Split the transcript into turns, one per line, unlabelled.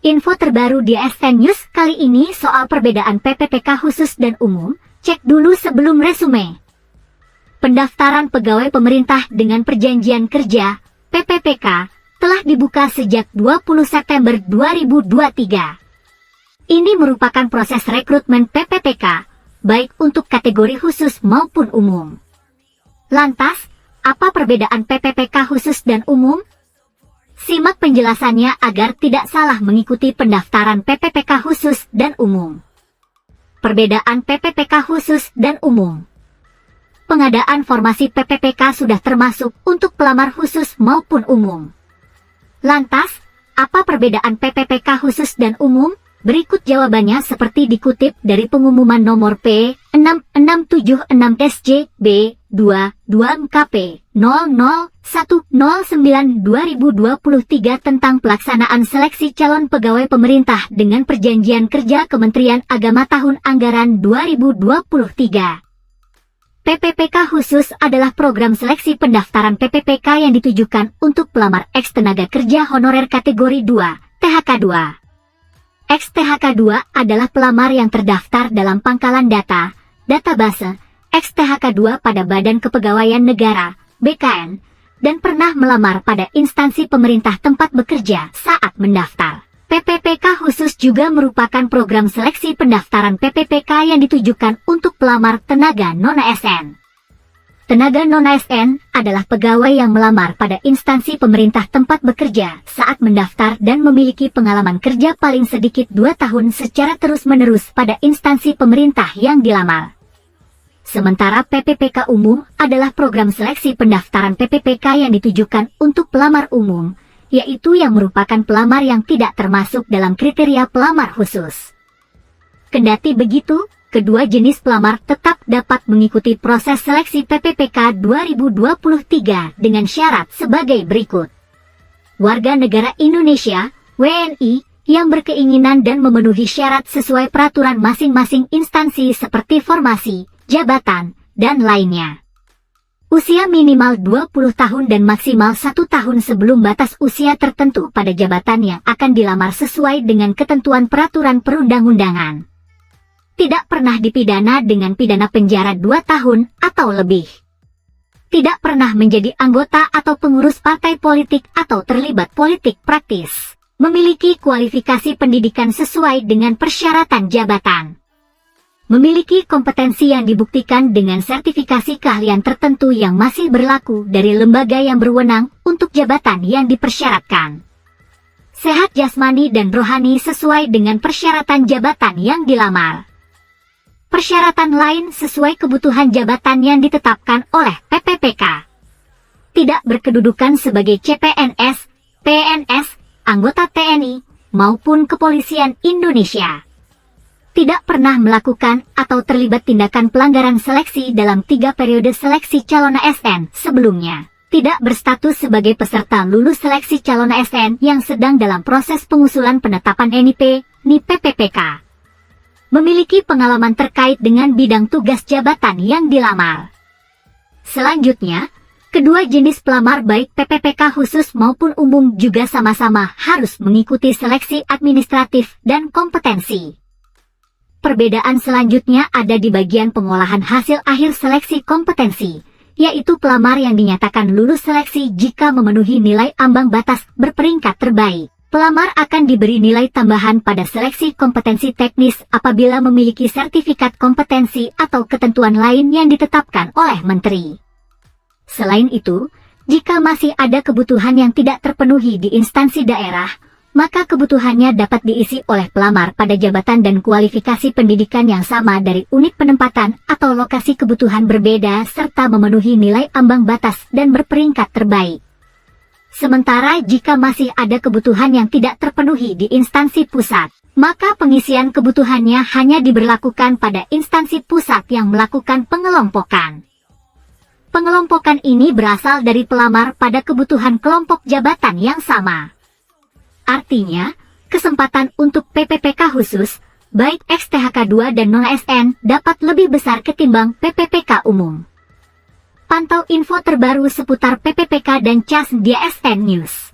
Info terbaru di ASN News kali ini soal perbedaan PPPK khusus dan umum. Cek dulu sebelum resume. Pendaftaran pegawai pemerintah dengan perjanjian kerja (PPPK) telah dibuka sejak 20 September 2023. Ini merupakan proses rekrutmen PPPK, baik untuk kategori khusus maupun umum. Lantas, apa perbedaan PPPK khusus dan umum? Simak penjelasannya agar tidak salah mengikuti pendaftaran PPPK khusus dan umum. Perbedaan PPPK khusus dan umum. Pengadaan formasi PPPK sudah termasuk untuk pelamar khusus maupun umum. Lantas, apa perbedaan PPPK khusus dan umum? Berikut jawabannya seperti dikutip dari pengumuman nomor P6676-SJ-B22-MKP 00109-2023 tentang pelaksanaan seleksi calon pegawai pemerintah dengan perjanjian kerja Kementerian Agama tahun anggaran 2023. PPPK khusus adalah program seleksi pendaftaran PPPK yang ditujukan untuk pelamar ex-tenaga kerja honorer kategori 2, THK 2. Ex-THK2 adalah pelamar yang terdaftar dalam pangkalan data, database, ex-THK2 pada Badan Kepegawaian Negara, BKN, dan pernah melamar pada instansi pemerintah tempat bekerja saat mendaftar. PPPK khusus juga merupakan program seleksi pendaftaran PPPK yang ditujukan untuk pelamar tenaga non-ASN. Tenaga non-ASN adalah pegawai yang melamar pada instansi pemerintah tempat bekerja saat mendaftar dan memiliki pengalaman kerja paling sedikit 2 tahun secara terus-menerus pada instansi pemerintah yang dilamar. Sementara PPPK umum adalah program seleksi pendaftaran PPPK yang ditujukan untuk pelamar umum, yaitu yang merupakan pelamar yang tidak termasuk dalam kriteria pelamar khusus. Kendati begitu, kedua jenis pelamar tetap dapat mengikuti proses seleksi PPPK 2023 dengan syarat sebagai berikut. Warga negara Indonesia, WNI, yang berkeinginan dan memenuhi syarat sesuai peraturan masing-masing instansi seperti formasi, jabatan, dan lainnya. Usia minimal 20 tahun dan maksimal 1 tahun sebelum batas usia tertentu pada jabatan yang akan dilamar sesuai dengan ketentuan peraturan perundang-undangan. Tidak pernah dipidana dengan pidana penjara 2 tahun atau lebih. Tidak pernah menjadi anggota atau pengurus partai politik atau terlibat politik praktis. Memiliki kualifikasi pendidikan sesuai dengan persyaratan jabatan. Memiliki kompetensi yang dibuktikan dengan sertifikasi keahlian tertentu yang masih berlaku dari lembaga yang berwenang untuk jabatan yang dipersyaratkan. Sehat jasmani dan rohani sesuai dengan persyaratan jabatan yang dilamar. Persyaratan lain sesuai kebutuhan jabatan yang ditetapkan oleh PPPK. Tidak berkedudukan sebagai CPNS, PNS, anggota TNI, maupun Kepolisian Indonesia. Tidak pernah melakukan atau terlibat tindakan pelanggaran seleksi dalam 3 periode seleksi calon ASN sebelumnya. Tidak berstatus sebagai peserta lulus seleksi calon ASN yang sedang dalam proses pengusulan penetapan NIP PPPK. Memiliki pengalaman terkait dengan bidang tugas jabatan yang dilamar. Selanjutnya, kedua jenis pelamar baik PPPK khusus maupun umum juga sama-sama harus mengikuti seleksi administratif dan kompetensi. Perbedaan selanjutnya ada di bagian pengolahan hasil akhir seleksi kompetensi, yaitu pelamar yang dinyatakan lulus seleksi jika memenuhi nilai ambang batas berperingkat terbaik. Pelamar akan diberi nilai tambahan pada seleksi kompetensi teknis apabila memiliki sertifikat kompetensi atau ketentuan lain yang ditetapkan oleh Menteri. Selain itu, jika masih ada kebutuhan yang tidak terpenuhi di instansi daerah, maka kebutuhannya dapat diisi oleh pelamar pada jabatan dan kualifikasi pendidikan yang sama dari unit penempatan atau lokasi kebutuhan berbeda serta memenuhi nilai ambang batas dan berperingkat terbaik. Sementara jika masih ada kebutuhan yang tidak terpenuhi di instansi pusat, maka pengisian kebutuhannya hanya diberlakukan pada instansi pusat yang melakukan pengelompokan. Pengelompokan ini berasal dari pelamar pada kebutuhan kelompok jabatan yang sama. Artinya, kesempatan untuk PPPK khusus, baik ex-THK2 dan non-ASN, dapat lebih besar ketimbang PPPK umum. Pantau info terbaru seputar PPPK dan CAS di ASN News.